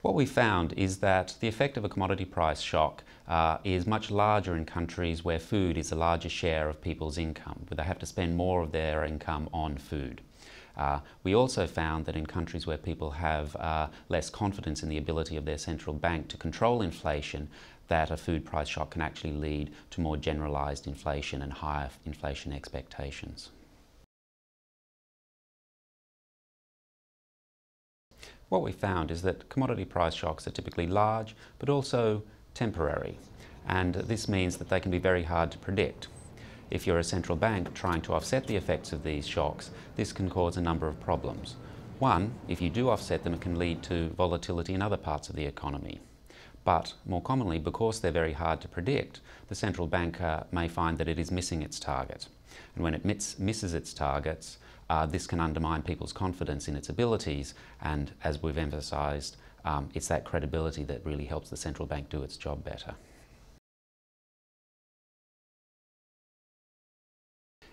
What we found is that the effect of a commodity price shock is much larger in countries where food is a larger share of people's income, where they have to spend more of their income on food. We also found that in countries where people have less confidence in the ability of their central bank to control inflation, that a food price shock can actually lead to more generalised inflation and higher inflation expectations. What we found is that commodity price shocks are typically large but also temporary, and this means that they can be very hard to predict. If you're a central bank trying to offset the effects of these shocks, this can cause a number of problems. One, if you do offset them, it can lead to volatility in other parts of the economy. But more commonly, because they're very hard to predict, the central bank may find that it is missing its target. And when it misses its targets, this can undermine people's confidence in its abilities, and as we've emphasised, it's that credibility that really helps the central bank do its job better.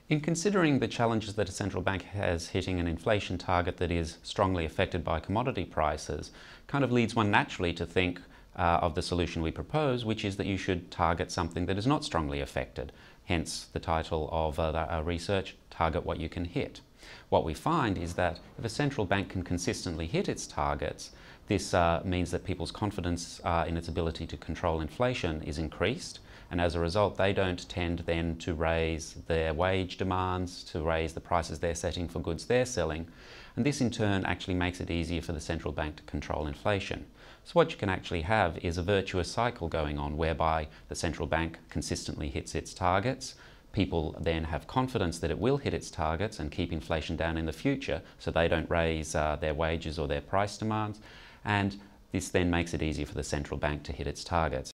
In considering the challenges that a central bank has hitting an inflation target that is strongly affected by commodity prices, kind of leads one naturally to think of the solution we propose, which is that you should target something that is not strongly affected. Hence the title of our research, Target What You Can Hit. What we find is that if a central bank can consistently hit its targets, this means that people's confidence in its ability to control inflation is increased, and as a result they don't tend then to raise their wage demands, to raise the prices they're setting for goods they're selling, and this in turn actually makes it easier for the central bank to control inflation. So what you can actually have is a virtuous cycle going on whereby the central bank consistently hits its targets. People then have confidence that it will hit its targets and keep inflation down in the future, so they don't raise their wages or their price demands, and this then makes it easier for the central bank to hit its targets.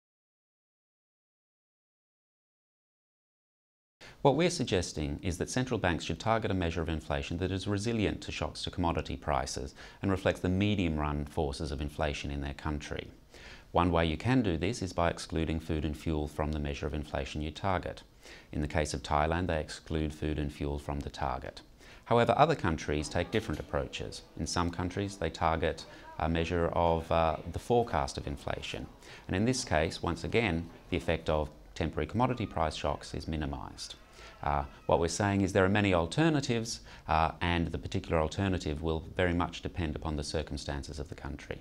What we're suggesting is that central banks should target a measure of inflation that is resilient to shocks to commodity prices and reflects the medium-run forces of inflation in their country. One way you can do this is by excluding food and fuel from the measure of inflation you target. In the case of Thailand, they exclude food and fuel from the target. However, other countries take different approaches. In some countries, they target a measure of the forecast of inflation. And in this case, once again, the effect of temporary commodity price shocks is minimised. What we're saying is there are many alternatives, and the particular alternative will very much depend upon the circumstances of the country.